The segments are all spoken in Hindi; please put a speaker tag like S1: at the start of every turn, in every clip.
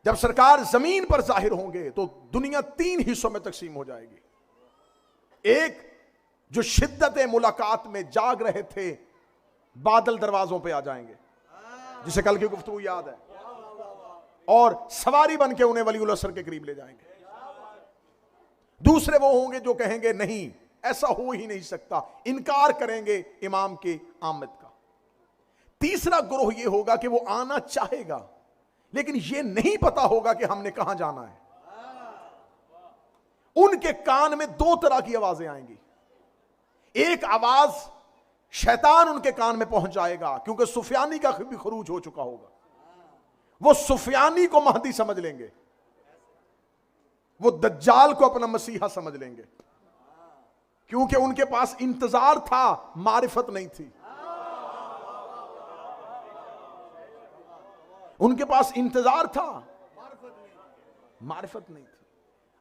S1: जब सरकार जमीन पर जाहिर होंगे तो दुनिया 3 हिस्सों में तकसीम हो जाएगी। एक, जो शिद्दत मुलाकात में जाग रहे थे, बादल दरवाजों पे आ जाएंगे, जिसे कल की गुफ्तगू याद है, और सवारी बन के उन्हें वलीउल असर के करीब ले जाएंगे। दूसरे वो होंगे जो कहेंगे नहीं, ऐसा हो ही नहीं सकता, इनकार करेंगे इमाम की आमद का। तीसरा ग्रोह ये होगा कि वो आना चाहेगा, लेकिन ये नहीं पता होगा कि हमने कहां जाना है। उनके कान में 2 तरह की आवाजें आएंगी। एक आवाज शैतान उनके कान में पहुंच जाएगा, क्योंकि सुफियानी का भी खरूज हो चुका होगा। वो सुफियानी को महदी समझ लेंगे, वो दज्जाल को अपना मसीहा समझ लेंगे, क्योंकि उनके पास इंतजार था, मारिफत नहीं थी। उनके पास इंतजार था, मारिफत नहीं थी।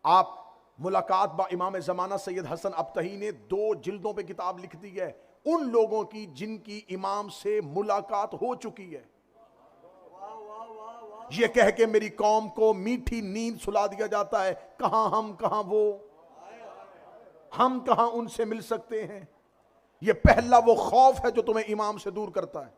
S1: आप मुलाकात बा इमाम ज़माना सैयद हसन अबतही ने 2 जिल्दों पे किताब लिख दी है उन लोगों की जिनकी इमाम से मुलाकात हो चुकी है। ये कह के मेरी कौम को मीठी नींद सुला दिया जाता है, कहां हम कहां वो, हम कहां उनसे मिल सकते हैं। ये पहला वो खौफ है जो तुम्हें इमाम से दूर करता है।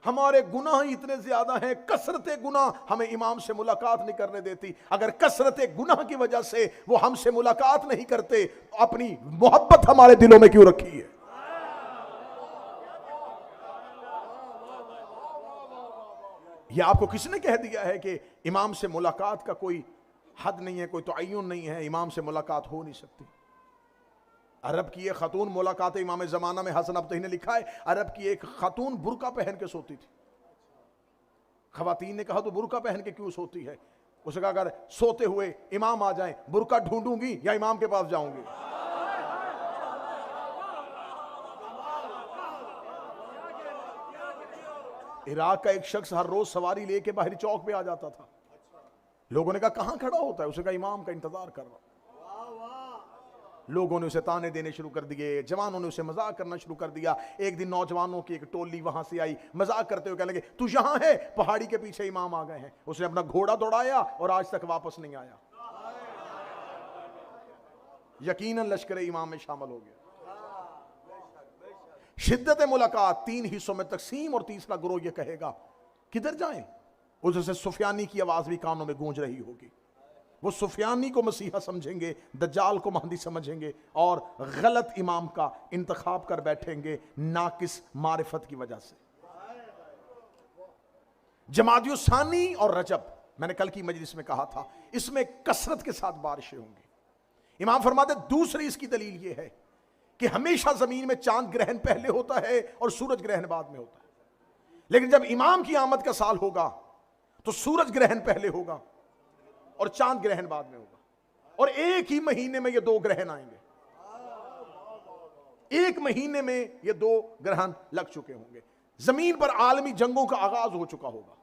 S1: हमारे गुनाह इतने ज्यादा हैं, कसरत गुनाह हमें इमाम से मुलाकात नहीं करने देती। अगर कसरत गुनाह की वजह से वो हमसे मुलाकात नहीं करते, तो अपनी मोहब्बत हमारे दिलों में क्यों रखी है? यह आपको किसने कह दिया है कि इमाम से मुलाकात का कोई हद नहीं है, कोई तअय्युन नहीं है, इमाम से मुलाकात हो नहीं सकती? अरब की एक खातून, मुलाकात इमाम ज़माना में हसन अबतही ने लिखा है, अरब की एक खातून बुर्का पहन के सोती थी। खवातीन ने कहा तो बुर्का पहन के क्यों सोती है? उसने कहा अगर सोते हुए इमाम आ जाएं, बुर्का ढूंढूंगी या इमाम के पास जाऊंगी? इराक का एक शख्स हर रोज सवारी लेके बाहरी चौक पे आ जाता था। लोगों ने कहा कहां खड़ा होता है? उसने कहा इमाम का इंतजार कर रहा। लोगों ने उसे ताने देने शुरू कर दिए, जवानों ने उसे मजाक करना शुरू कर दिया। एक दिन नौजवानों की एक टोली वहां से आई, मजाक करते हुए कहने लगे तू यहां है, पहाड़ी के पीछे इमाम आ गए हैं। उसने अपना घोड़ा दौड़ाया और आज तक वापस नहीं आया। यकीनन लश्कर इमाम में शामिल हो गया। शिद्दत मुलाकात 3 हिस्सों में तकसीम, और तीसरा ग्रोह यह कहेगा किधर जाएं? उससे सुफियानी की आवाज भी कानों में गूंज रही होगी। वो सुफियानी को मसीहा समझेंगे, दज्जाल को महदी समझेंगे, और गलत इमाम का इंतखाब कर बैठेंगे नाकिस मारिफत की वजह से। जमादियो सानी और रजब, मैंने कल की मजलिस में कहा था, इसमें कसरत के साथ बारिशें होंगी। इमाम फरमाते दूसरी इसकी दलील यह है कि हमेशा जमीन में चांद ग्रहण पहले होता है और सूरज ग्रहण बाद में होता है, लेकिन जब इमाम की आमद का साल होगा तो सूरज ग्रहण पहले होगा और चांद ग्रहण बाद में होगा, और एक ही महीने में ये 2 ग्रहण आएंगे। एक महीने में ये 2 ग्रहण लग चुके होंगे। जमीन पर आलमी जंगों का आगाज हो चुका होगा।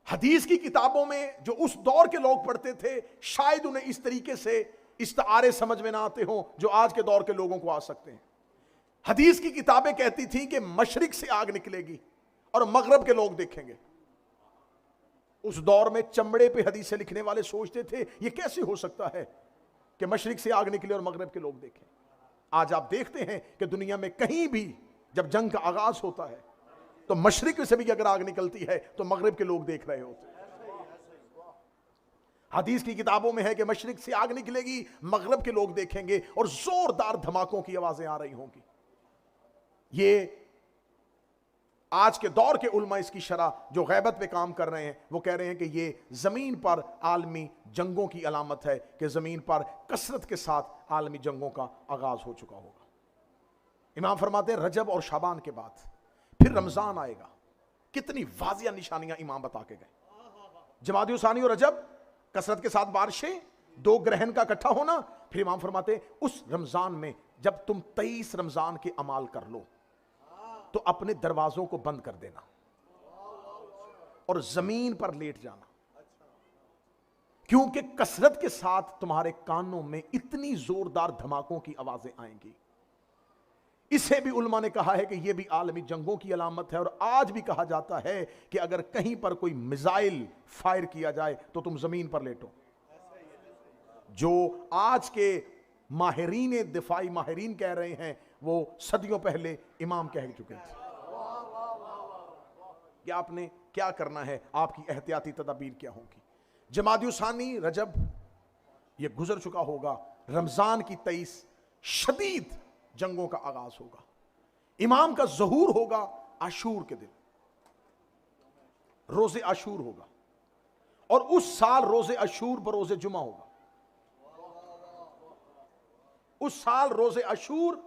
S1: हदीस की किताबों में जो उस दौर के लोग पढ़ते थे, शायद उन्हें इस तरीके से इस्तारे समझ में ना आते हों जो आज के दौर के लोगों को आ सकते हैं। हदीस की किताबें कहती थी कि मशरिक से आग निकलेगी और मगरब के लोग देखेंगे। उस दौर में चमड़े पे हदीसें लिखने वाले सोचते थे ये कैसे हो सकता है कि मशरिक से आग निकले और मगरब के लोग देखें। आज आप देखते हैं कि दुनिया में कहीं भी जब जंग का आगाज होता है तो मशरिक से भी अगर आग निकलती है तो मगरब के लोग देख रहे होते हैं। हदीस की किताबों में है कि मशरिक से आग निकलेगी, मगरब के लोग देखेंगे और जोरदार धमाकों की आवाजें आ रही होंगी। ये आज के दौर के उलमा इसकी शरह जो गैबत पे काम कर रहे हैं वो कह रहे हैं कि ये जमीन पर आलमी जंगों की अलामत है कि जमीन पर कसरत के साथ आलमी जंगों का आगाज हो चुका होगा। इमाम फरमाते हैं रजब और शाबान के बाद फिर रमजान आएगा। कितनी वाजिया निशानियां इमाम बता के गए। जमादी सानी और रजब, कसरत के साथ बारिशें, 2 ग्रहण का इकट्ठा होना। फिर इमाम फरमाते हैं उस रमजान में जब तुम 23 रमजान के अमाल कर लो तो अपने दरवाजों को बंद कर देना और जमीन पर लेट जाना, क्योंकि कसरत के साथ तुम्हारे कानों में इतनी जोरदार धमाकों की आवाजें आएंगी। इसे भी उलमा ने कहा है कि यह भी आलमी जंगों की अलामत है। और आज भी कहा जाता है कि अगर कहीं पर कोई मिसाइल फायर किया जाए तो तुम जमीन पर लेटो। जो आज के माहिरीन दिफाई माहिरीन कह रहे हैं वो सदियों पहले इमाम कह चुके थे कि आपने क्या करना है, आपकी एहतियाती तदाबीर क्या होगी। जमादियुसानी रजब ये गुजर चुका होगा, रमजान की 23 शदीद जंगों का आगाज होगा। इमाम का ज़हूर होगा आशूर के दिन, रोजे आशूर होगा, और उस साल रोजे आशूर बरोजे जुमा होगा। उस साल रोजे आशूर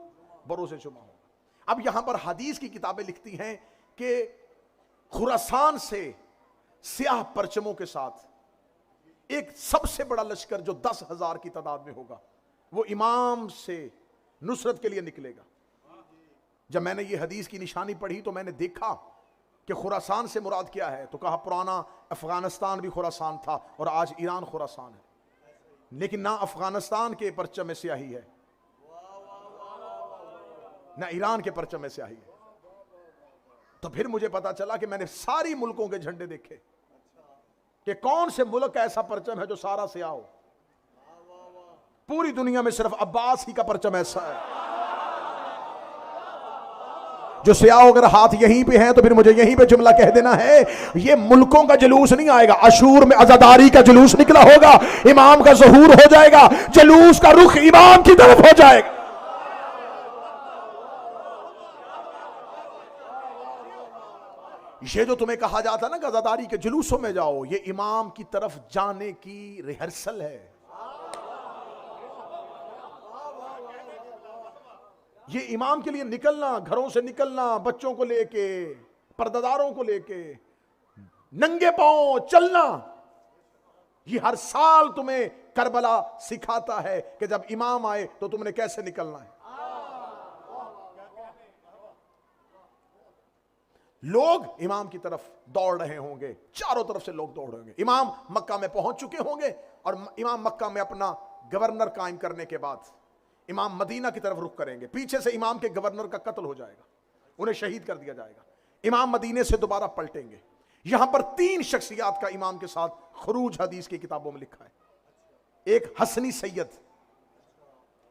S1: बरोजे जुमा होगा। अब यहां पर हदीस की किताबें लिखती हैं कि खुरासान से स्याह परचमों के साथ एक सबसे बड़ा लश्कर जो 10,000 की तादाद में होगा वो इमाम से नुसरत के लिए निकलेगा। जब मैंने ये हदीस की निशानी पढ़ी तो मैंने देखा कि खुरासान से मुराद क्या है, तो कहा पुराना अफगानिस्तान भी खुरासान था और आज ईरान खुरासान है, लेकिन ना अफगानिस्तान के परचम में स्याही है ना ईरान के परचम में स्याही है। तो फिर मुझे पता चला कि मैंने सारी मुल्कों के झंडे देखे कि कौन से मुल्क का ऐसा परचम है जो सारा स्याह हो। पूरी दुनिया में सिर्फ अब्बास ही का परचम ऐसा है जो स्याह। अगर हाथ यहीं पे हैं तो फिर मुझे यहीं पे जुमला कह देना है, ये मुल्कों का जुलूस नहीं आएगा, अशूर में अज़ादारी का जुलूस निकला होगा, इमाम का ज़हूर हो जाएगा, जुलूस का रुख इमाम की तरफ हो जाएगा। ये जो तुम्हें कहा जाता ना कि अज़ादारी के जुलूसों में जाओ, ये इमाम की तरफ जाने की रिहर्सल है। ये इमाम के लिए निकलना, घरों से निकलना, बच्चों को लेके, पर्दादारों को लेके, नंगे पांव चलना, ये हर साल तुम्हें करबला सिखाता है कि जब इमाम आए तो तुमने कैसे निकलना है। लोग इमाम की तरफ दौड़ रहे होंगे, चारों तरफ से लोग दौड़ रहे होंगे। इमाम मक्का में पहुंच चुके होंगे और इमाम मक्का में अपना गवर्नर कायम करने के बाद इमाम मदीना की तरफ रुख करेंगे। पीछे से इमाम के गवर्नर का कत्ल हो जाएगा, उन्हें शहीद कर दिया जाएगा। इमाम मदीने से दोबारा पलटेंगे। यहां पर 3 शख्सियात का इमाम के साथ खुरूज हदीस की किताबों में लिखा है। एक हसनी सैयद,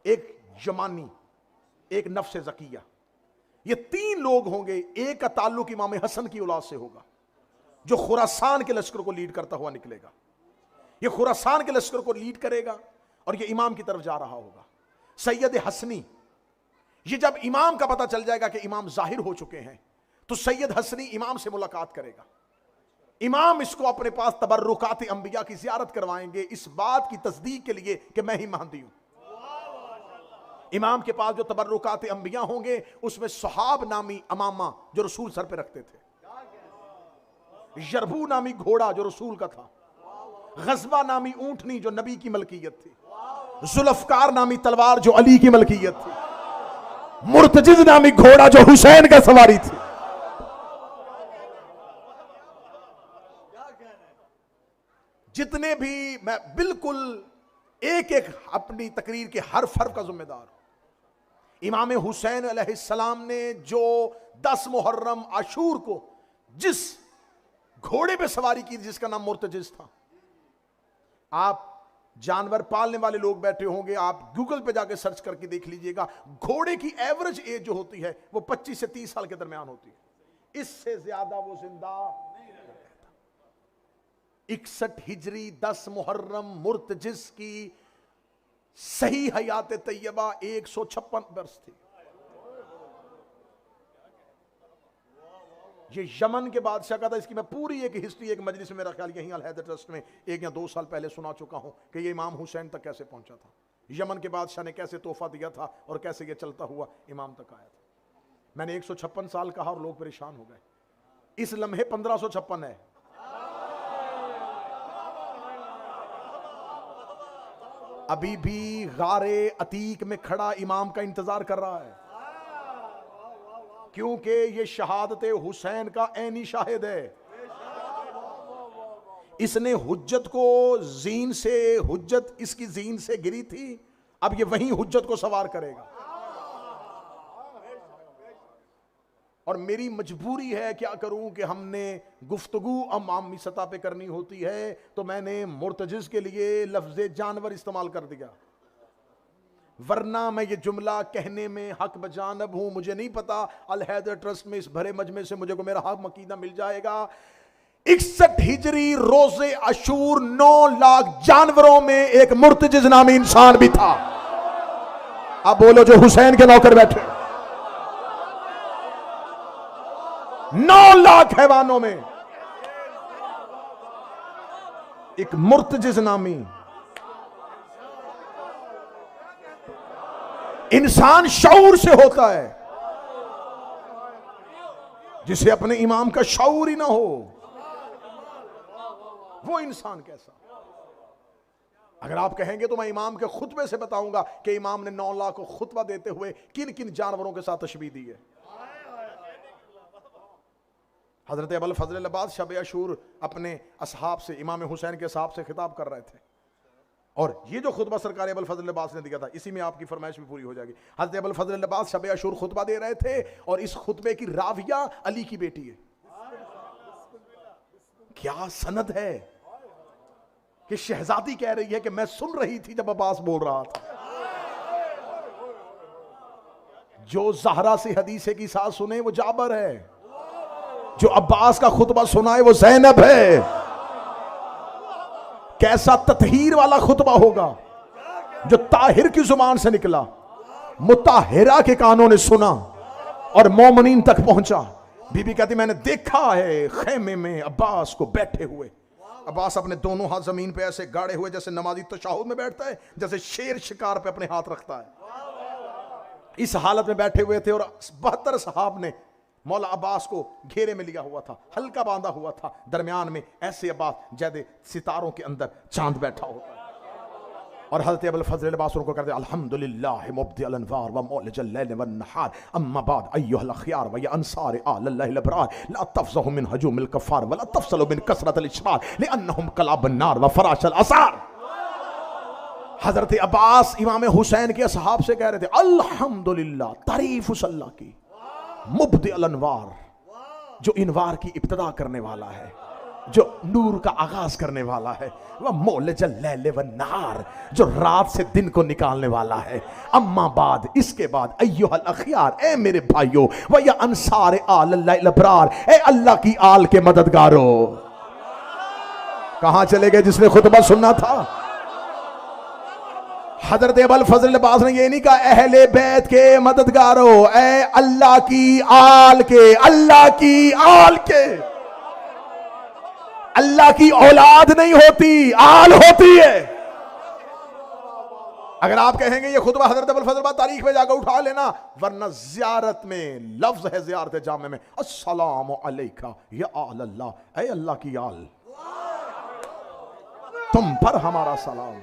S1: एक जमानी, एक नफ्स ज़किया। ये 3 लोग होंगे। एक का ताल्लुक इमाम हसन की औलाद से होगा जो खुरासान के लश्कर को लीड करता हुआ निकलेगा। ये खुरासान के लश्कर को लीड करेगा और ये इमाम की तरफ जा रहा होगा। सैयद हसनी, ये जब इमाम का पता चल जाएगा कि इमाम जाहिर हो चुके हैं तो सैयद हसनी इमाम से मुलाकात करेगा। इमाम इसको अपने पास तबर्रुकात अंबिया की ज़ियारत करवाएंगे इस बात की तस्दीक के लिए कि मैं ही महदी हूं। इमाम के पास जो तबर्रुकात अंबिया होंगे उसमें सहाब नामी अमामा जो रसूल सर पे रखते थे, यरबू नामी घोड़ा जो रसूल का था, गज़बा नामी ऊंटनी जो नबी की मलकियत थी, जुल्फकार नामी तलवार जो अली की मलकियत थी, मुर्तजिज नामी घोड़ा जो हुसैन का सवारी थी। जितने भी, मैं बिल्कुल एक एक अपनी तकरीर के हर फर्क का जिम्मेदार हूं। इमाम हुसैन अलैहिस्सलाम ने जो 10 मुहर्रम आशूर को जिस घोड़े पे सवारी की जिसका नाम मुर्तजिज था, आप जानवर पालने वाले लोग बैठे होंगे, आप गूगल पे जाके सर्च करके देख लीजिएगा, घोड़े की एवरेज एज जो होती है वो 25 से 30 साल के दरमियान होती है, इससे ज्यादा वो जिंदा नहीं रहता। 61 हिजरी 10 मुहर्रम मुर्तजिज की सही हयात तैयबा 156 वर्ष थी। ये यमन के बादशाह का था। इसकी मैं पूरी एक हिस्ट्री एक मजलिस में, मेरा ख्याल यहीं अल हैदर ट्रस्ट में 1 या 2 साल पहले सुना चुका हूं कि ये इमाम हुसैन तक कैसे पहुंचा था, यमन के बादशाह ने कैसे तोहफा दिया था और कैसे ये चलता हुआ इमाम तक आया था। मैंने 156 साल कहा और लोग परेशान हो गए। इस लम्हे 1556 है। अभी भी गारे अतीक में खड़ा इमाम का इंतजार कर रहा है, क्योंकि ये शहादत हुसैन का ऐनी शाहिद है। इसने हुज्जत को जीन से, हुज्जत इसकी जीन से गिरी थी, अब ये वही हुज्जत को सवार करेगा। और मेरी मजबूरी है, क्या करूं कि हमने गुफ्तगू आमी सतह पे करनी होती है, तो मैंने मुर्तजिज के लिए लफ्ज जानवर इस्तेमाल कर दिया, वरना मैं ये जुमला कहने में हक बजानब हूं। मुझे नहीं पता अल हैदर ट्रस्ट में इस भरे मजमे से मुझे को मेरा हक मकीदा मिल जाएगा। 61 हिजरी रोजे अशूर 9 लाख जानवरों में एक मुर्तजिज नामी इंसान भी था। अब बोलो जो हुसैन के नौकर बैठे, 9 लाख हैवानों में एक मुर्तजिज नामी इंसान शऊर से होता है, जिसे अपने इमाम का शऊर ही ना हो, वो इंसान कैसा। अगर आप कहेंगे तो मैं इमाम के खुतबे से बताऊंगा कि इमाम ने 9 लाख को खुतबा देते हुए किन किन जानवरों के साथ तशबीह दी है। हजरत अबुल फजल अब्बास शब अशूर अपने असहाब से, इमाम हुसैन के असहाब से खिताब कर रहे थे, और ये जो खुतबा सरकार अबुल फजल अब्बास ने दिया था, इसी में आपकी फरमाइश भी पूरी हो जाएगी। हजरत अबुल फजल अब्बास शब अशूर खुतबा दे रहे थे, और इस खुतबे की राविया अली की बेटी है। क्या सनद है कि शहजादी कह रही है कि मैं सुन रही थी जब अब्बास बोल रहा था। जो जहरा से हदीसे की साथ सुने वो जाबर है, जो अब्बास का खुतबा सुनाए वो ज़ैनब है। कैसा ततहीर वाला खुतबा होगा जो ताहिर की जुबान से निकला, मुताहिरा के कानों ने सुना और मोमिनीन तक पहुंचा। बीबी कहती मैंने देखा है खेमे में अब्बास को बैठे हुए, अब्बास अपने दोनों हाथ जमीन पे ऐसे गाड़े हुए जैसे नमाजी तशहुद में बैठता है, जैसे शेर शिकार पे अपने हाथ रखता है। इस हालत में बैठे हुए थे, और 72 सहाब ने मौला अब्बास को घेरे में लिया हुआ था, हल्का बांधा हुआ था, दरमियान में ऐसे अब्बास जैसे सितारों के अंदर चांद बैठा होता है। और हज़रत अबुल फज़ल अब्बास उनको कहते अल्हम्दुलिल्लाह मुब्दिअल अनवार व मौलिजल लैल वन नहार अम्मा बाद अय्युहल अखयार व या अंसार आलल्लाहिल अबरार ला तफज़हु मिन हजूमिल कफ़ार व ला तफसलु मिन कसरतिल इशरार लिअन्नहुम कलाबन नार व फराशल असार। हज़रत अब्बास इमाम हुसैन के असहाब से कह रहे थे अल्हम्दुलिल्लाह, तारीफ उस अल्लाह की, मुब्दिअल अनवार, जो इनवार की इब्तिदा करने वाला है, जो नूर का आगाज करने वाला है, वह मौलिजल लैल वन नहार, जो रात से दिन को निकालने वाला है। अम्मा बाद, इसके बाद अय्युहल अखयार, ए मेरे भाइयों, व या अंसार आलल्लाहिल अबरार, ए अल्लाह की आल के मददगारों। कहां चले गए जिसने खुतबा सुनना था? हजरत अबुल फजल अब्बास ने ये नहीं कहा अहले बैत के मददगारों, ए अल्लाह की आल के, अल्लाह की आल के। अल्लाह की औलाद नहीं होती, आल होती है। अगर आप कहेंगे ये खुतबा हजरत अबुल फजल अब्बास तारीख में जाकर उठा लेना, वरना ज़ियारत में लफ्ज है, ज़ियारत जामे में अस्सलामु अलैका या अल्लाह, ऐ अल्लाह की आल, तुम पर हमारा सलाम।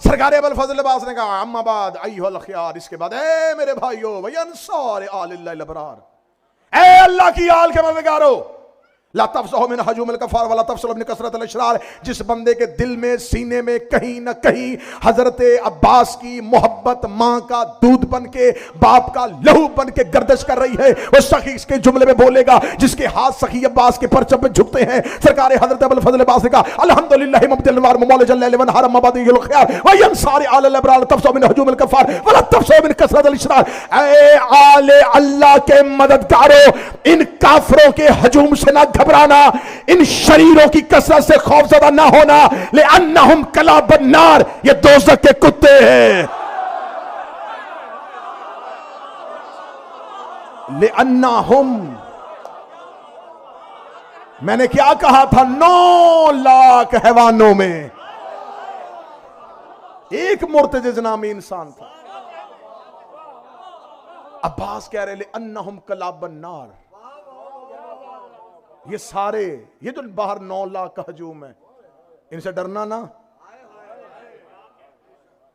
S1: सरकार अबुल फजल अब्बास ने कहा अम्मा बाद अय्युहल अखयार, इसके बाद ए मेरे भाइयों व अंसार आलिल्लाहिल अबरार, ए अल्लाह की आल के मददगारों, ला तफज़हु मिन हजूमिल कफ़ार व ला तफसलु मिन कसरतिल इशरार। जिस बंदे के दिल में, सीने में कहीं ना कहीं हजरत अब्बास की मोहब्बत माँ का दूध बन के, बाप का लहू बन के गर्दिश कर रही है, वो सखी इसके जुमले में बोलेगा जिसके हाथ सखी अब्बास के परचम में झुकते हैं। सरकार हजरत अबुल फजल अब्बास ने कहा अल्हम्दुलिल्लाह मुब्दिल अनवार मौलिजल लैल वन नहार अम्मा बाद अय्युहल अखयार व अंसार आलल अबरार तफज़हु मिन हजूमिल कफ़ार व ला तफसलु मिन कसरतिल इशरार। ए आले अल्लाह के मददगारों, इन काफिरों के हजूम से ना घबराना, इन शरीरों की कसरत से खौफजदा ना होना, ले अन्नहुम कलाबन नार, ये दोज़ख के कुत्ते हैं। ले अन्नहुम, मैंने क्या कहा था, 9 लाख हैवानों में एक मुर्तजिज नामी इंसान था। अब्बास कह रहे ले अन्नहुम कलाबन नार, ये सारे, ये जो बाहर 9 लाख का हजूम है, इनसे डरना ना।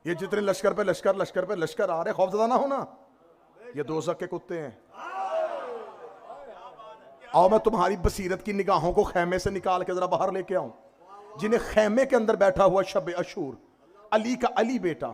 S1: ये जितने लश्कर पे लश्कर, लश्कर पे लश्कर आ रहे, खौफजदा ना होना, ये दोज़ख के कुत्ते हैं। आओ मैं तुम्हारी बसीरत की निगाहों को खैमे से निकाल के जरा बाहर लेके आऊं। जिन्हें खैमे के अंदर बैठा हुआ शब अशूर, अली का अली बेटा,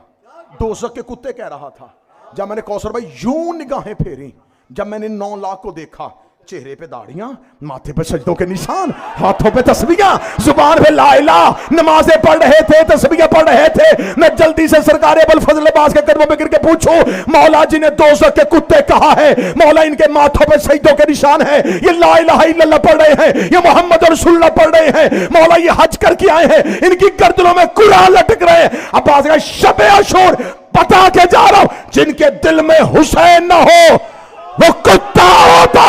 S1: दोज़ख के कुत्ते कह रहा था। जब मैंने कौसर भाई यूं निगाहें फेरी, जब मैंने 9 लाख को देखा, चेहरे पे दाढ़ियां, माथे पे सजदों के निशान, हाथों पे तस्बीहां, जुबान पे ला इलाह, नमाजें पढ़ रहे थे, तस्बीहां पढ़ रहे थे। मैं जल्दी से सरकार अबुल फजल अब्बास के कदमों में गिर के पूछूं, मौला जी ने दोज़ख के कुत्ते कहा है, मौला इनके माथों पे सजदों के निशान है, ये ला इलाहा इल्लल्लाह पढ़ रहे हैं, ये मोहम्मद रसूलुल्लाह पढ़ रहे हैं, मौला ये हज करके आए हैं, इनकी गर्दनों में कुरान लटक रहे हैं। अब्बास का शब अशूर बता के जा रहा हूं, जिनके दिल में हुसैन ना हो वो कुत्ता होता।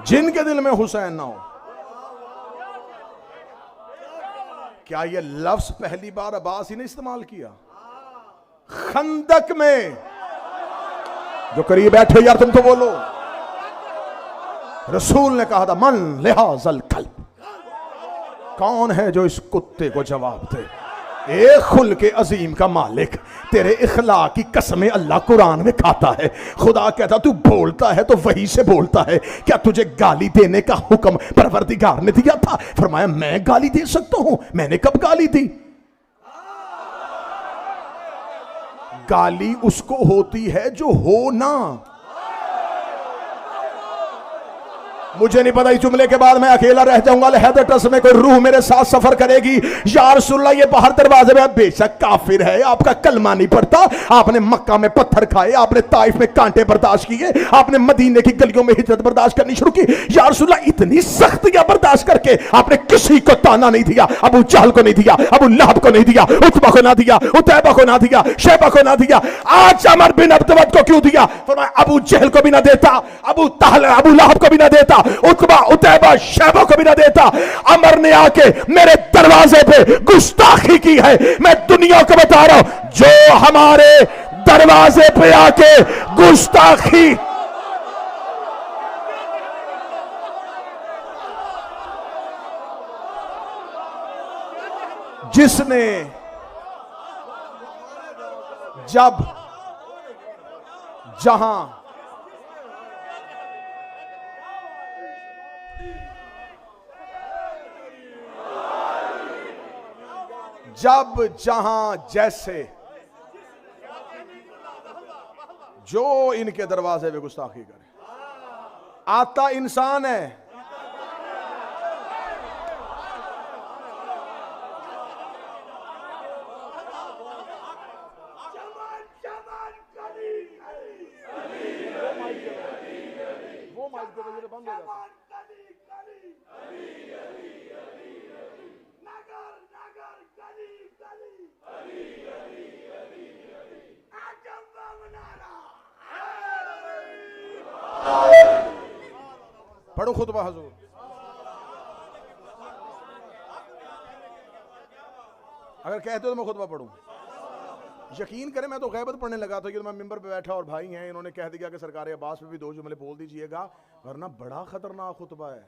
S1: जिनके दिल में हुसैन ना हो। क्या यह लफ्ज पहली बार अब्बास ही ने इस्तेमाल किया? खंदक में जो करीब बैठे यार तुम तो बोलो, रसूल ने कहा था मन लिहाजल कल्ब, कौन है जो इस कुत्ते को जवाब दे? ए खुल के अजीम का मालिक, तेरे इखलाक की कसमें अल्लाह कुरान में खाता है। खुदा कहता तू बोलता है तो वही से बोलता है, क्या तुझे गाली देने का हुक्म परवरदिगार ने दिया था? फरमाया मैं गाली दे सकता हूं, मैंने कब गाली दी? गाली उसको होती है जो हो ना। मुझे नहीं पता इस जुमले के बाद मैं अकेला रह जाऊंगा, लहद टस में कोई रूह मेरे साथ सफर करेगी। या रसूलल्लाह ये बाहर दरवाजे में बेशक काफिर है, आपका कलमा नहीं पड़ता, आपने मक्का में पत्थर खाए, आपने ताइफ में कांटे बर्दाश्त किए, आपने मदीने की गलियों में हिजरत बर्दाश्त करनी शुरू की। या रसूलल्लाह इतनी सख्तियां बर्दाश्त करके आपने किसी को ताना नहीं दिया, अबू जहल को नहीं दिया, अबू लहब को नहीं दिया, उतबा को ना दिया, उतैबा को ना दिया, शैबा को ना दिया, आज अमर बिन अब्दवद को क्यों दिया? फरमाया अबू जहल को भी ना देता, अबू लहब को भी ना देता, उतबा उतैबा शैबा को भी ना देता। अमर ने आके मेरे दरवाजे पे गुस्ताखी की है। मैं दुनिया को बता रहा हूं, जो हमारे दरवाजे पे आके गुस्ताखी, जिसने जब जहां जब जहां जैसे जो इनके दरवाजे पे गुस्ताखी करे, आता इंसान है। वो माइक पे बंद हो जाता है। पढ़ो खुतबा हुजूर। अगर कहते हो तो मैं खुतबा पढ़ूं। यकीन करें मैं तो गैबत पढ़ने लगा था कि मैं मिंबर पे बैठा और भाई हैं, इन्होंने कह दिया कि सरकार अब्बास पे भी 2 जुमले बोल दीजिएगा, वरना बड़ा खतरनाक खुतबा है।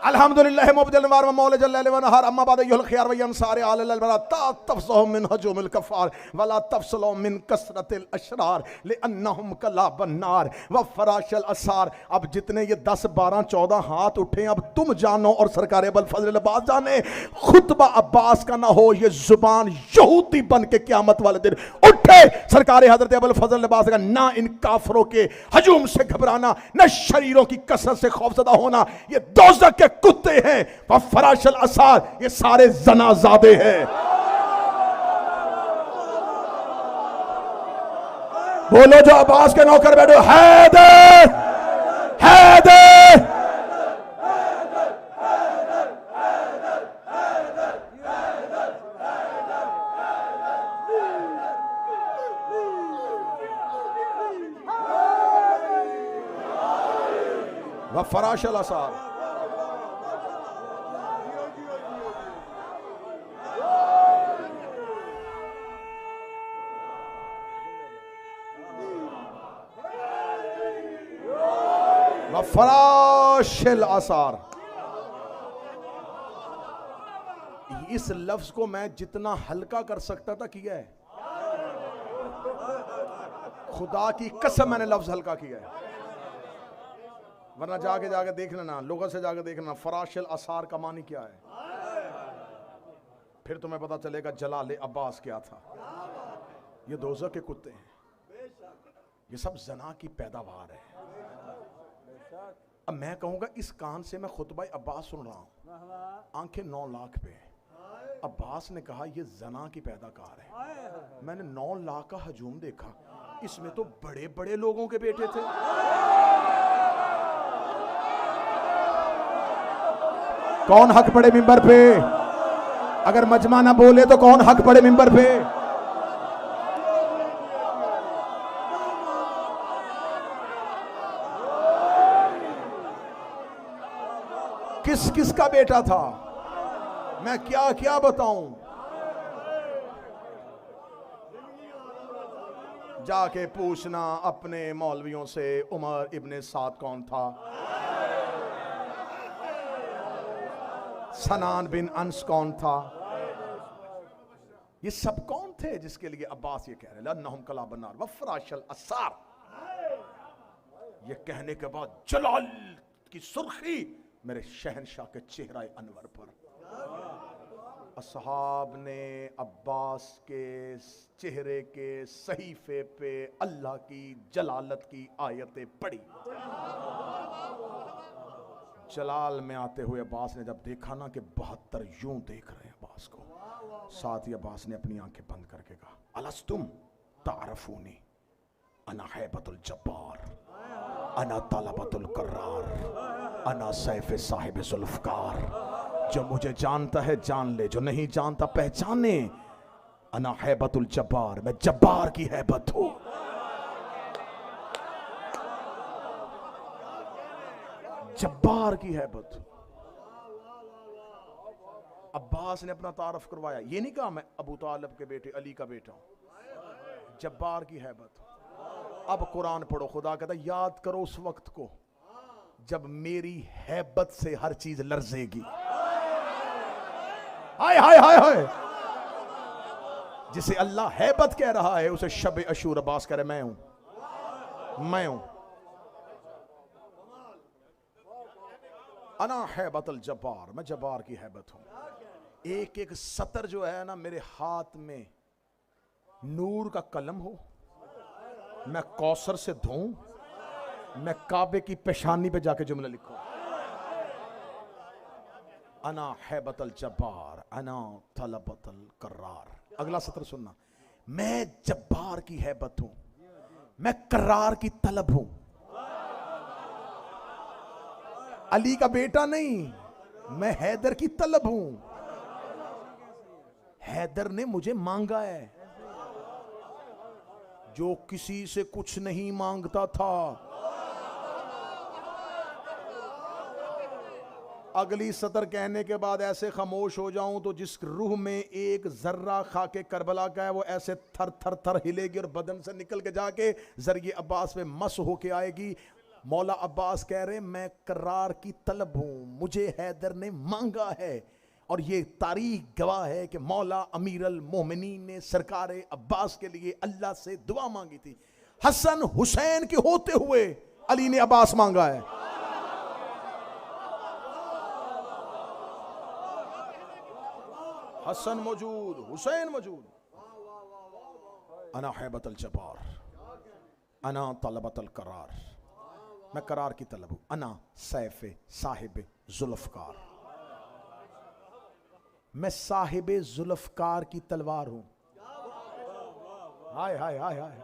S1: अल्हम्दुलिल्लाह मुब्दिल वार व मौला जल्ल व नहार अम्मा बाद युल खियार व यंसार अल अलबरा तफसहु मिन हजुमिल कफार वला तफसलु मिन कसरतिल अशरार लिअन्नहुम कला बन्नार व फराशल असार। अब जितने ये 10 12 14 हाथ उठे, अब तुम जानो और सरकार अबुल फजल अब्बास जाने, खुतबा अब्बास का ना हो, ये जुबान यहूदी बन के क़यामत वाले दिन उठे। सरकार हजरत अबुल फजल अब्बास का ना इन काफरों के हजूम से घबराना, न शरीरों की कसरत से खौफजदा होना। ये दोज़ख के कुत्ते हैं, वह फराशल असार, ये सारे जनाजादे हैं। बोलो जो अब्बास के नौकर बैठो, हैदर हैदर। वह फराशल असार। व फराशिल आसार। इस लफ्ज को मैं जितना हल्का कर सकता था किया है, खुदा की कसम मैंने लफ्ज हल्का किया है। वरना जाके देख लेना, लोगों से जाके देख लेना फराशिल आसार का मानी क्या है, फिर तुम्हें पता चलेगा जलाल अब्बास क्या था। ये दोज़ख के कुत्ते हैं, ये सब जना की पैदावार है। अब मैं कहूंगा इस कान से मैं खुतबा अब्बास सुन रहा हूं, आंखें 9 लाख पे। अब्बास ने कहा ये जना की पैदाकार है। मैंने 9 लाख का हजूम देखा, इसमें तो बड़े बड़े लोगों के बेटे थे। कौन हक पड़े मिंबर पे? अगर मजमा ना बोले तो कौन हक पड़े मिंबर पे? किस किस का बेटा था, मैं क्या क्या बताऊं। जाके पूछना अपने मौलवियों से उमर इब्ने साद कौन था, सनान बिन अंस कौन था, ये सब कौन थे जिसके लिए अब्बास ये कह रहे लन्नहुम कला बनार व फराशल असार। ये कहने के बाद जलाल की सुर्खी मेरे शहनशाह के चेहरा अनवर पर। असहाब ने अब्बास के चेहरे के सहीफे पे अल्लाह की जलालत की आयतें पढ़ी। जलाल में आते हुए अब्बास ने जब देखा ना कि 72 यूं देख रहे हैं अब्बास को, साथ ही अब्बास ने अपनी आंखें बंद करके कहा अलस्तुम तारफूनी अना हैबतुल जब्बार अना तलबतुल कर्रार अना सैफ साहिब जुल्फकार। जो मुझे जानता है जान ले, जो नहीं जानता पहचाने। अना हैबतुल जब्बार, मैं जब्बार की हैबत हूं। जब्बार की हैबत। अब्बास ने अपना तारफ करवाया, ये नहीं कहा मैं अबू तालिब के बेटे अली का बेटा हूं, जब्बार की हैबत। अब कुरान पढ़ो, खुदा कहता याद करो उस वक्त को जब मेरी हैबत से हर चीज लर्जेगी। हाय हाय हाय हाय। जिसे अल्लाह हैबत कह रहा है उसे शब अशूर अब्बास कह रहे मैं हूं, मैं हूं। अना हैबतुल जब्बार, मैं जब्बार की हैबत हूं। एक एक सतर जो है ना मेरे हाथ में नूर का कलम हो, मैं कौसर से धोऊं, मैं काबे की पेशानी पे जाके जुमला लिखूं। अना हैबतुल जब्बार अना तलबतुल कर्रार। अगला सत्र सुनना, मैं जब्बार की हैबत हूं, मैं कर्रार की तलब हूं। अली का बेटा नहीं, मैं हैदर की तलब हूं। हैदर ने मुझे मांगा है, जो किसी से कुछ नहीं मांगता था। अगली सतर कहने के बाद ऐसे खामोश हो जाऊं तो जिस रूह में एक जर्रा खाके करबला का है वो ऐसे थर थर थर हिलेगी और बदन से निकल के जाके जरिए अब्बास पे मस होके आएगी। मौला अब्बास कह रहे मैं करार की तलब हूं, मुझे हैदर ने मांगा है। और ये तारीख गवाह है कि मौला अमीर अल मोमिनीन ने सरकार अब्बास के लिए अल्लाह से दुआ मांगी थी। हसन हुसैन के होते हुए अली ने अब्बास मांगा है। हसन मौजूद, हुसैन मौजूद। अना हैबतुल जब्बार अना तलबतुल करार, मैं करार की तलब हूं। अना सैफ साहिब जुल्फकार, मैं साहिब जुल्फकार की तलवार हूं। हाय हाय हाय हाय,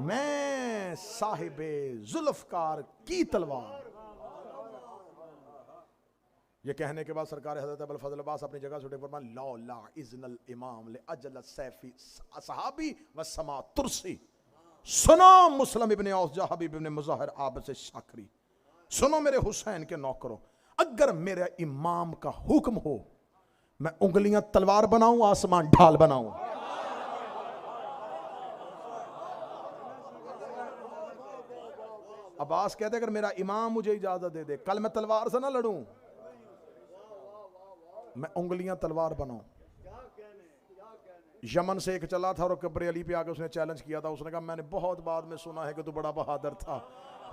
S1: मैं साहिब जुल्फकार की तलवार। ये कहने के बाद सरकार हजरत अबुल फजल अब्बास अपनी जगह से उठे फरमान लौला इज़्नल इमाम ले अजल सैफी असहाबी व समा तुरसी। सुनो मुस्लिम इब्ने औस हबीब इब्ने मुज़ाहिर आबद से शाकरी, सुनो मेरे हुसैन के नौकरों, अगर मेरे इमाम का हुक्म हो मैं उंगलियां तलवार बनाऊं, आसमान ढाल बनाऊं। अब अब्बास कहते अगर मेरा इमाम मुझे इजाजत दे दे, कल मैं तलवार से ना लड़ूं, मैं उंगलियां तलवार बनाऊं। यमन से एक चला था और कब्र अली पे आके उसने चैलेंज किया था। उसने कहा मैंने बहुत बाद में सुना है कि तू बड़ा बहादुर था,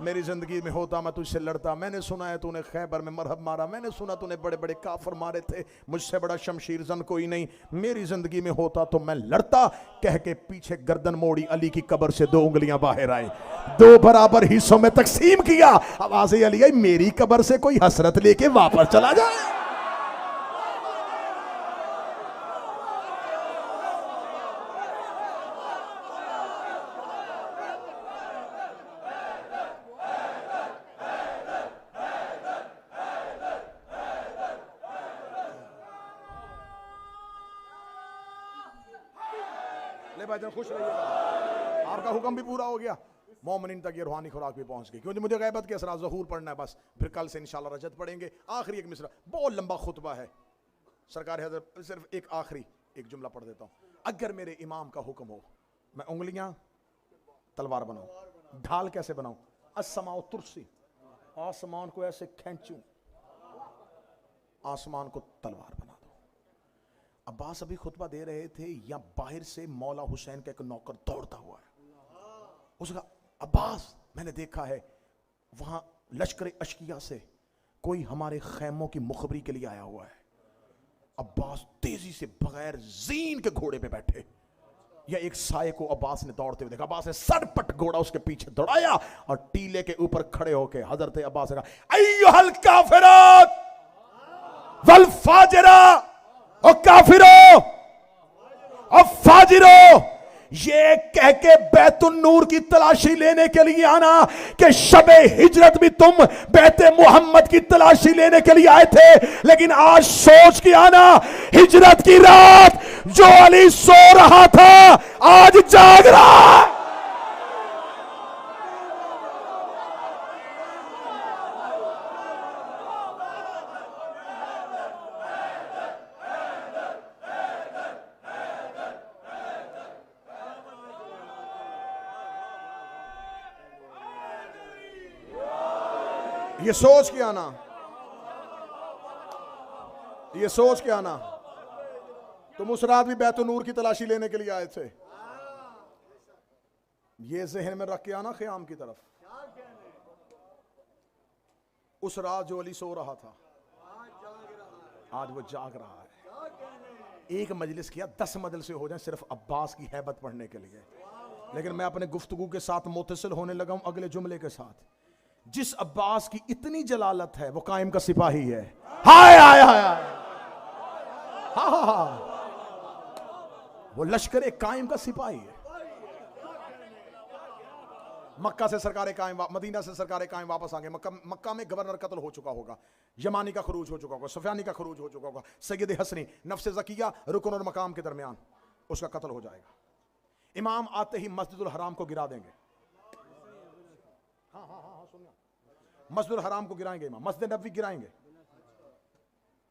S1: मेरी जिंदगी में होता मैं तुझसे लड़ता। मैंने सुना है तूने खैबर में मरहब मारा, मैंने सुना तूने बड़े बड़े काफर मारे थे, मुझसे बड़ा शमशीर जन कोई नहीं, मेरी जिंदगी में होता तो मैं लड़ता। कह के पीछे गर्दन मोड़ी, अली की कब्र से 2 उंगलियां बाहर आए, 2 बराबर हिस्सों में तकसीम किया। आवाज अली आई, मेरी कब्र से कोई हसरत लेके वापस चला जाए। ले भाईजान खुश रहिएगा, आपका हुक्म भी पूरा हो गया, मोमिनीन तक ये रूहानी खुराक भी पहुंच गई। क्योंकि मुझे गैबत के असरा ज़हूर पढ़ना है बस, फिर कल से इंशाल्लाह रजत पढ़ेंगे। आखिरी एक मिसरा, बहुत लंबा खुतबा है सरकार हज़रत, सिर्फ एक आखिरी एक जुमला पढ़ देता हूँ। अगर मेरे इमाम का हुक्म हो, मैं उंगलियां तलवार बनाऊं। ढाल कैसे बनाऊं? अस्समाउ तुरसी, आसमान को ऐसे खींचूं, आसमान को तलवार बना दो। अब्बास अभी खुतबा दे रहे थे, या बाहर से मौला हुसैन का एक नौकर दौड़ता हुआ है। उसका अब्बास, मैंने देखा है वहां लश्कर अशकिया से कोई हमारे खैमों की मुखबरी के लिए आया हुआ है। अब्बास तेजी से बगैर जीन के घोड़े पे बैठे, या एक साये को अब्बास ने दौड़ते हुए देखा। अब्बास ने सटपट घोड़ा उसके पीछे दौड़ाया और टीले के ऊपर खड़े होकर हजरत अब्बास ने कहा, अय्युहल काफिरात वल फाजिरा, और काफिरो और फाजिरो, ये कह के बैतुन नूर की तलाशी लेने के लिए आना कि शबे हिजरत भी तुम बैते मोहम्मद की तलाशी लेने के लिए आए थे, लेकिन आज सोच के आना हिजरत की रात जो अली सो रहा था आज जाग रहा है। ये सोच के आना, ये सोच के आना तुम उस रात भी बैतुन नूर की तलाशी लेने के लिए आए थे। ये जहन में रख के आना क़याम की तरफ। उस रात जो अली सो रहा था आज वो जाग रहा है। एक मजलिस किया, 10 मजलिस हो जाए सिर्फ अब्बास की हैबत पढ़ने के लिए। लेकिन मैं अपने गुफ्तगू के साथ मुतसिल होने लगा हूं अगले जुमले के साथ। जिस अब्बास की इतनी जलालत है वो कायम का सिपाही है। हाय हाय हाय, हा, वो लश्कर कायम का सिपाही है। मक्का से सरकार कायम, मदीना से सरकार कायम वापस आ गए। मक्का में गवर्नर कत्ल हो चुका होगा, यमानी का खरूज हो चुका होगा, सुफियानी का खरूज हो चुका होगा, सैयद हसनी नफ्स ज़किया रुकन और मकाम के दरमियान उसका कत्ल हो जाएगा। इमाम आते ही मस्जिदुल हराम को गिरा देंगे। हाँ हाँ हाँ सुनिए, मस्जिदुल हराम को गिराएंगे, इमाम मस्जिद नबवी गिराएंगे,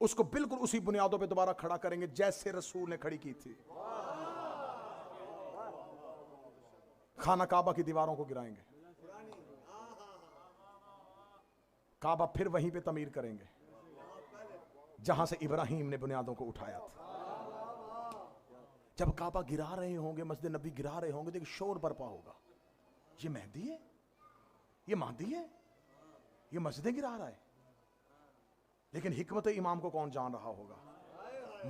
S1: उसको बिल्कुल उसी बुनियादों पे दोबारा खड़ा करेंगे जैसे रसूल ने खड़ी की थी। खाना काबा की दीवारों को गिराएंगे, काबा फिर वहीं पे तमीर करेंगे जहां से इब्राहिम ने बुनियादों को उठाया था। जब काबा गिरा रहे होंगे, मस्जिद नबी गिरा रहे होंगे, तो एक शोर बरपा होगा, ये मेहदी है, ये महदी है, ये मस्जिदें गिरा रहा है। लेकिन हिकमत इमाम को कौन जान रहा होगा,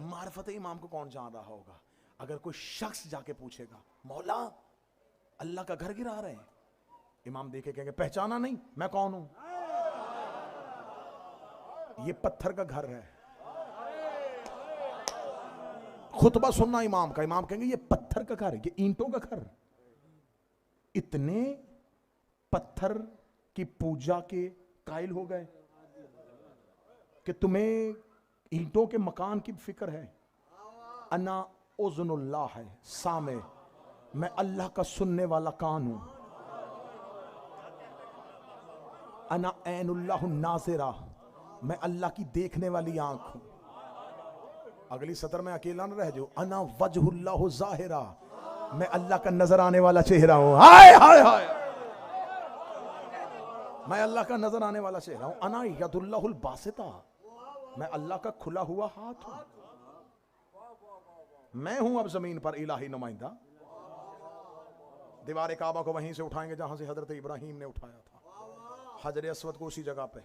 S1: मार्फत इमाम को कौन जान रहा होगा। अगर कोई शख्स जाके पूछेगा मौला अल्लाह का घर गिरा रहे हैं, इमाम देखे कहेंगे पहचाना नहीं, मैं कौन हूं, ये पत्थर का घर है। खुतबा सुनना इमाम का, इमाम कहेंगे ये पत्थर का घर है, ये ईंटों का घर। इतने पत्थर की पूजा के कायल हो गए कि तुम्हें ईंटों के मकान की फिक्र है। अना उज़्नुल्लाह है सामे, मैं अल्लाह का सुनने वाला कान हूं। अना ऐनुल्लाह नाज़िरा, मैं अल्लाह की देखने वाली आंख हूं। अगली सतर में अकेला न रह जाओ, अना वजहुल्लाह ज़ाहिरा, मैं अल्लाह का नजर आने वाला चेहरा हूं। हाय हाय हाय, मैं अल्लाह का नजर आने वाला चेहरा हूं। अना यदुल्लाहुल बासिता, मैं अल्लाह का खुला हुआ हाथ हूं। मैं हूं अब जमीन पर इलाही नुमाइंदा। दीवार काबा को वहीं से उठाएंगे जहां से हजरत इब्राहीम ने उठाया था। हजर अस्वद को उसी जगह पे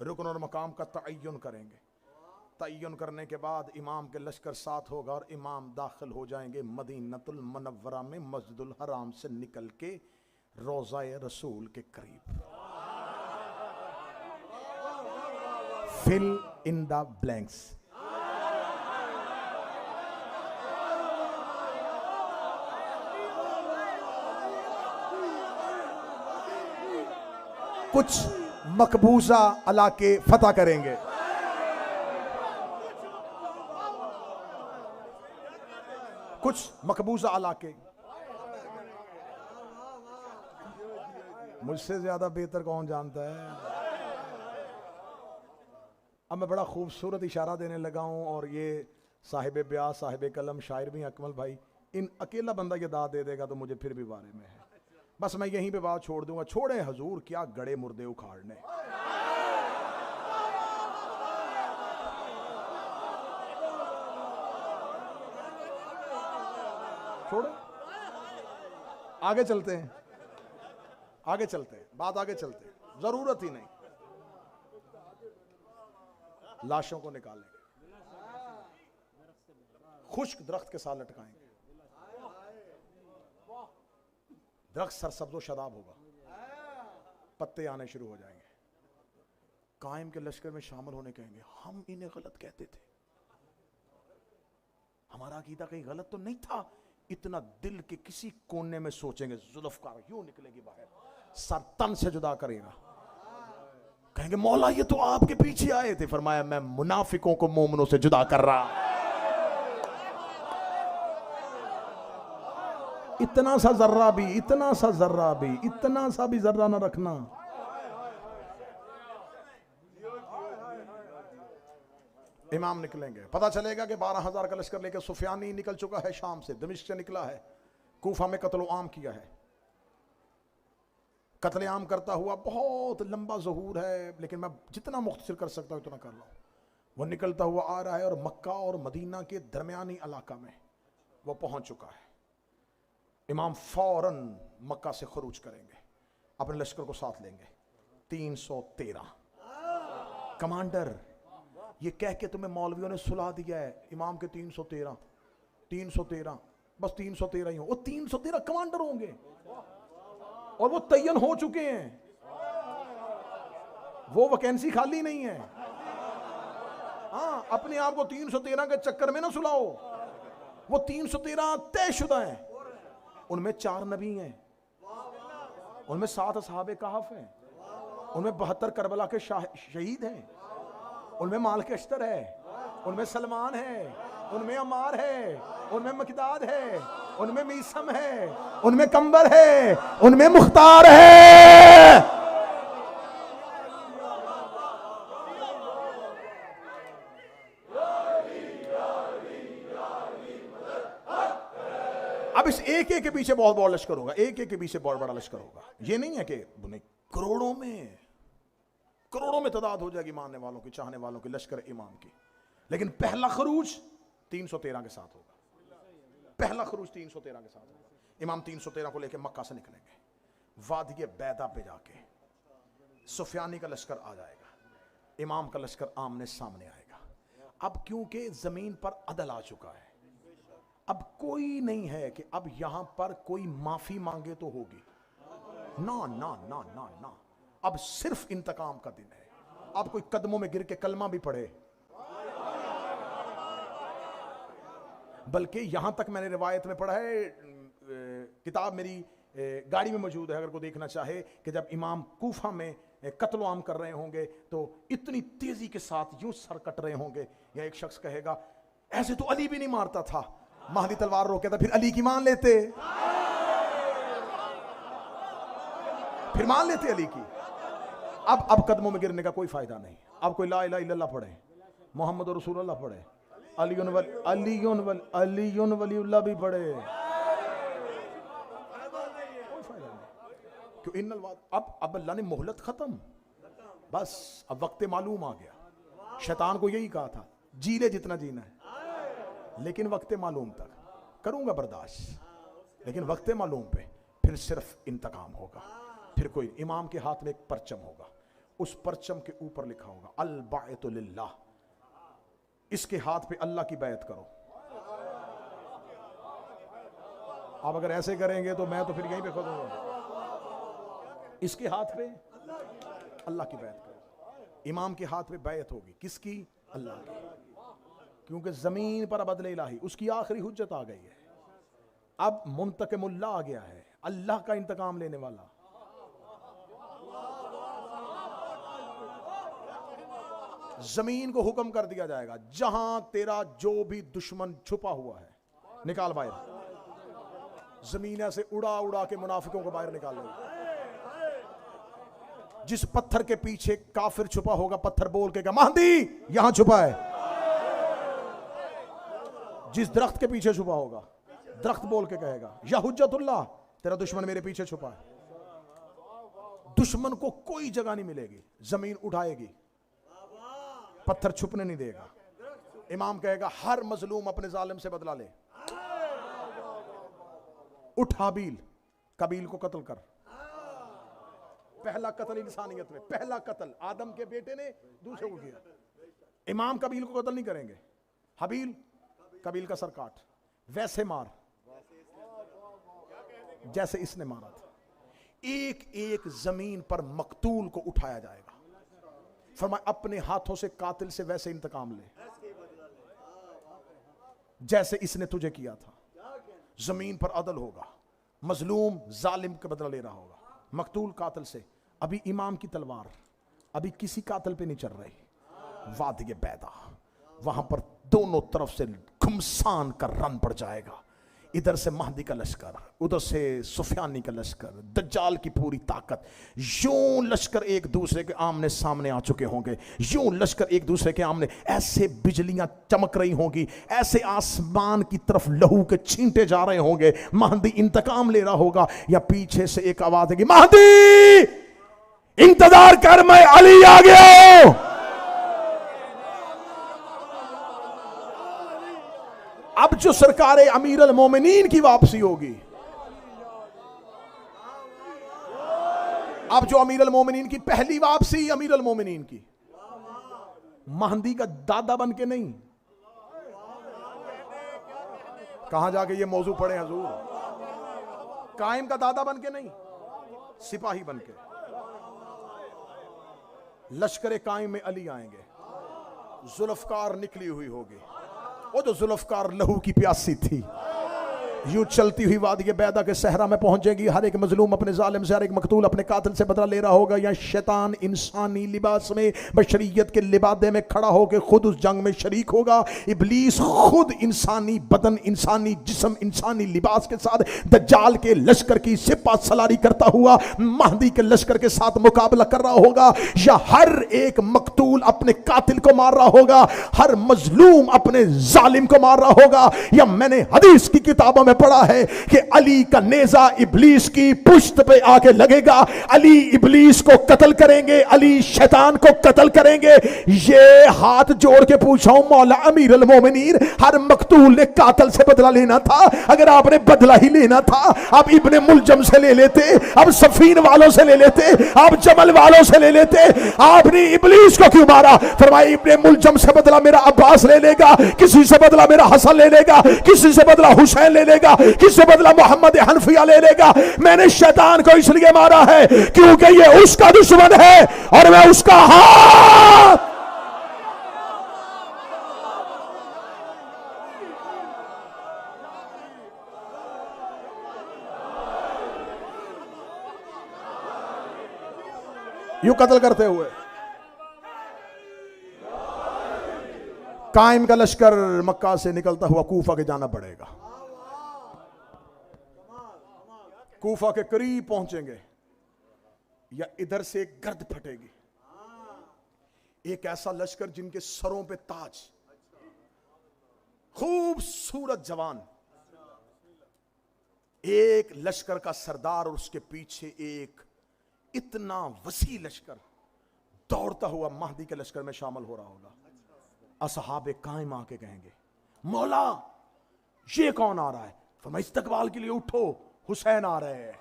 S1: रुकन और मकाम का तयन करेंगे। तयन करने के बाद इमाम के लश्कर साथ होगा और इमाम दाखिल हो जाएंगे मदीनतुल मुनव्वरा में, मस्जिदुल हराम से निकल के रोज़ाए रसूल के करीब। Fill in the blanks. कुछ मकबूजा इलाके फतह करेंगे। कुछ मकबूजा इलाके। मुझसे ज्यादा बेहतर कौन जानता है। अब मैं बड़ा खूबसूरत इशारा देने लगा हूं और ये साहिब ब्याह, साहिब कलम, शायर भी अकमल भाई, इन अकेला बंदा ये दाद दे देगा तो मुझे फिर भी बारे में है। बस मैं यहीं पे बात छोड़ दूंगा। छोड़े हजूर क्या गड़े मुर्दे उखाड़ने। छोड़े, आगे चलते हैं, आगे चलते हैं, बात आगे चलते हैं। जरूरत ही नहीं। लाशों को निकालेंगे, खुश्क दरख्त के साथ लटकाएंगे। दरख्त सरसब्ज़ो शदाब होगा, पत्ते आने शुरू हो जाएंगे। कायम के लश्कर में शामिल होने कहेंगे, हम इन्हें गलत कहते थे, हमारा अकीदा कहीं गलत तो नहीं था। इतना दिल के किसी कोने में सोचेंगे, जुल्फकार यूं निकलेगी बाहर, सर तन से जुदा करेगा। कहेंगे मौला ये तो आपके पीछे आए थे। फरमाया मैं मुनाफिकों को मोमिनों से जुदा कर रहा। इतना सा जर्रा भी, इतना सा जर्रा भी, इतना सा भी जर्रा ना रखना। इमाम निकलेंगे, पता चलेगा कि 12,000 का लश्कर लेकर सुफियानी निकल चुका है, शाम से, दमिश्क से निकला है, कूफा में कत्ल आम किया है। कत्ल आम करता हुआ बहुत लंबा ज़हूर है, लेकिन मैं जितना मुख्तसर कर सकता हूं उतना कर रहा हूं। वो निकलता हुआ आ रहा है और मक्का और मदीना के दरमियानी इलाका में वो पहुंच चुका है। इमाम फौरन मक्का से खरूज करेंगे, अपने लश्कर को साथ लेंगे। 313 कमांडर, ये कह के तुम्हें मौलवियों ने सुला दिया है इमाम के 313 बस 313 ही हो। वो 313 कमांडर होंगे और वो तयन हो चुके हैं। वो वैकेंसी खाली नहीं है। हाँ, अपने आप को 313 के चक्कर में ना सुलाओ। वो 313 तयशुदा हैं। उनमें 4 नबी हैं, उनमें 7 असहाबे कहफ हैं, उनमें 72 करबला के शहीद हैं, उनमें मालिक अश्तर है, उनमें सलमान है, उनमें अमार है, उनमें मकदाद है, उनमें मीसम है, उनमें कंबर है, उनमें मुख्तार है। अब इस एक एक के पीछे बहुत बड़ा लश्कर होगा, एक एक के पीछे बहुत बड़ा लश्कर होगा। ये नहीं है कि करोड़ों में तादाद हो जाएगी मानने वालों की, चाहने वालों की, लश्कर इमाम की। लेकिन पहला खरूज 313 के साथ होगा। पहला खरूज 313 के साथ होगा। इमाम 313 को लेकर मक्का से निकलेंगे। वादिये बैदा पे जाके सुफियानी का लश्कर आ जाएगा, इमाम का लश्कर आमने सामने आएगा। अब क्योंकि जमीन पर अदल आ चुका है, अब कोई नहीं है कि अब यहां पर कोई माफी मांगे तो होगी। ना ना ना ना ना, अब सिर्फ इंतकाम का दिन है। अब कोई कदमों में गिर के कलमा भी पढ़े, बल्कि यहां तक मैंने रिवायत में पढ़ा है, किताब मेरी गाड़ी में मौजूद है, अगर कोई देखना चाहे, कि जब इमाम कूफा में कत्ल आम कर रहे होंगे तो इतनी तेजी के साथ यूं सर कट रहे होंगे, या एक शख्स कहेगा ऐसे तो अली भी नहीं मारता था, महदी तलवार रोके था, फिर अली की मान लेते, फिर मान लेते अली की। अब कदमों में गिरने का कोई फायदा नहीं। अब कोई ला इलाहा इल्लल्लाह पढ़े, मोहम्मद रसूलुल्लाह पढ़े, अलीयुन वलीउल्लाह भी पढ़े, कोई फायदा नहीं। क्यों इन्नल वाद, अब अल्लाह ने मोहलत खत्म, बस अब वक्त मालूम आ गया। शैतान को यही कहा था, जी ले जितना जीना है, लेकिन वक्त मालूम तक करूंगा बर्दाश्त, लेकिन वक्त मालूम पे फिर सिर्फ इंतकाम होगा। फिर कोई इमाम के हाथ में एक परचम होगा, उस परचम के ऊपर लिखा होगा अल बायतु लिल्लाह, इसके हाथ पे अल्लाह की बैत करो। आप अगर ऐसे करेंगे तो मैं तो फिर यहीं पे खोदूंगा। इसके हाथ पे अल्लाह की बैत करो। इमाम के हाथ पे बैत होगी, किसकी? अल्लाह की, क्योंकि जमीन पर अब अदल इलाही, उसकी आखिरी हुज्जत आ गई है। अब मुंतकिमुल्लाह आ गया है, अल्लाह का इंतकाम लेने वाला। जमीन को हुक्म कर दिया जाएगा, जहां तेरा जो भी दुश्मन छुपा हुआ है निकाल बाहर। जमीन ऐसे उड़ा उड़ा के मुनाफिकों को बाहर निकाल लेगी। जिस पत्थर के पीछे काफिर छुपा होगा, पत्थर बोल के महदी यहां छुपा है। जिस दरख्त के पीछे छुपा होगा, दरख्त बोल के कहेगा या हुज्जतुल्लाह, तेरा दुश्मन मेरे पीछे छुपा है। दुश्मन को कोई जगह नहीं मिलेगी, जमीन उठाएगी, पत्थर छुपने नहीं देगा। इमाम कहेगा हर मजलूम अपने जालिम से बदला ले। उठ हाबील, कबील को कत्ल कर। पहला कत्ल इंसानियत में, पहला कत्ल आदम के बेटे ने दूसरे को किया। इमाम कबील को कत्ल नहीं करेंगे, हाबील कबील का सर काट, वैसे मार जैसे इसने मारा था। एक एक जमीन पर मकतूल को उठाया जाएगा। फरमाया अपने हाथों से कातिल से वैसे इंतकाम ले जैसे इसने तुझे किया था। जमीन पर अदल होगा, मजलूम जालिम का बदला ले रहा होगा, मकतूल कातिल से। अभी इमाम की तलवार अभी किसी कातिल पे नहीं चल रही। वादिये बैदा, वहां पर दोनों तरफ से घुमसान का रन पड़ जाएगा। इधर से महदी का लश्कर, उधर से सुफियानी का लश्कर, दज्जाल की पूरी ताकत। यूं लश्कर एक दूसरे के आमने सामने आ चुके होंगे, यूं लश्कर एक दूसरे के आमने, ऐसे बिजलियां चमक रही होंगी, ऐसे आसमान की तरफ लहू के छींटे जा रहे होंगे। महदी इंतकाम ले रहा होगा, या पीछे से एक आवाज आएगी, महदी इंतजार कर, मैं अली आ गया हूं। अब जो सरकार अमीर अल मोमिनीन की वापसी होगी, अब जो अमीर अल मोमिनीन की पहली वापसी, अमीर अल मोमिनीन की, महदी का दादा बन के नहीं। कहां जाके ये मौजू पढ़े हजूर? कायम का दादा बन के नहीं, सिपाही बन के। लश्कर कायम में अली आएंगे, जुल्फकार निकली हुई होगी। वो जो जुल्फकार लहू की प्यासी थी, यूं चलती हुई वादिये बैदा के सहरा में पहुंचेगी। हर एक मजलूम अपने जालिम से, हर एक मकतूल अपने कातिल से बदला ले रहा होगा। या शैतान इंसानी लिबास में, बशरियत के लिबादे में खड़ा होकर खुद उस जंग में शरीक होगा। इब्लीस खुद इंसानी बदन, इंसानी जिस्म, इंसानी लिबास के साथ दज्जाल के लश्कर की सिपा सलारी करता हुआ महदी के लश्कर के साथ मुकाबला कर रहा होगा। या हर एक मकतूल अपने कातिल को मार रहा होगा, हर मजलूम अपने जालिम को मार रहा होगा। या मैंने हदीस की किताबों में पढ़ा है कि अली का नेजा इब्लीस की पुश्त पे आके लगेगा, अली इब्लीस को कत्ल करेंगे, अली शैतान को कत्ल करेंगे। ये हाथ जोड़ के पूछा हूं मौला अमीर अल मोमिनीन, हर मकतूल ने कातिल से बदला लेना था। अगर आपने बदला ही लेना था, आप इब्ने मुलजम से ले लेते, आप सफीन वालों से ले लेते, आप जमल वालों से ले लेते। आपने इब्लीस को क्यों मारा? फरमाया इब्ने मुलजम से बदला मेरा अब्बास ले लेगा, किसी से बदला मेरा हसन ले लेगा, किसी से बदला हुसैन ले लेगा, किससे बदला मोहम्मद हनफिया ले लेगा। मैंने शैतान को इसलिए मारा है क्योंकि ये उसका दुश्मन है और मैं उसका हाथ। यूं कत्ल करते हुए कायम का लश्कर मक्का से निकलता हुआ कूफा के जाना पड़ेगा। कूफा के करीब पहुंचेंगे, या इधर से एक गर्द फटेगी, एक ऐसा लश्कर जिनके सरों पे ताज, खूबसूरत जवान, एक लश्कर का सरदार और उसके पीछे एक इतना वसी लश्कर दौड़ता हुआ महदी के लश्कर में शामिल हो रहा होगा। असहाबे कायम आके कहेंगे, मौला ये कौन आ रहा है? फरमाया इस्तकबाल के लिए उठो, हुसैन आ रहे हैं।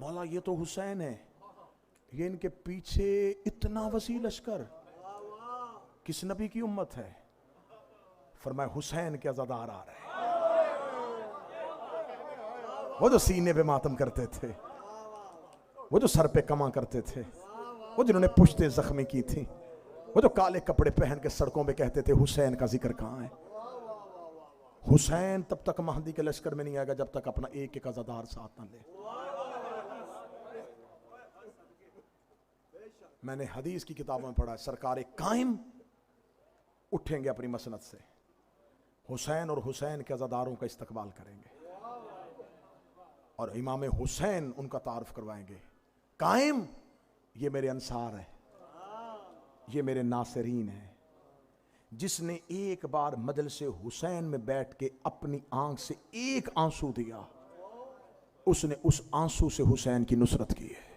S1: मौला ये तो हुसैन है, ये इनके पीछे इतना वसी लश्कर किस नबी की उम्मत है? फरमाया हुसैन के अज़ादार आ रहे हैं। वो जो सीने पे मातम करते थे, वो जो सर पे कमा करते थे, वो जिन्होंने पुश्तें जख्मी की थी, वो जो काले कपड़े पहन के सड़कों पे कहते थे हुसैन का जिक्र कहां है? हुसैन तब तक महदी के लश्कर में नहीं आएगा जब तक अपना एक एक अज़ादार साथ ना ले। मैंने हदीस की किताबों में पढ़ा, सरकार कायम उठेंगे अपनी मसनद से, हुसैन और हुसैन के अज़ादारों का इस्तकबाल करेंगे और इमाम हुसैन उनका तारुफ करवाएंगे। कायम ये मेरे अंसार है, ये मेरे नासरीन है। जिसने एक बार मजलिस हुसैन में बैठ के अपनी आंख से एक आंसू दिया, उसने उस आंसू से हुसैन की नुसरत की है।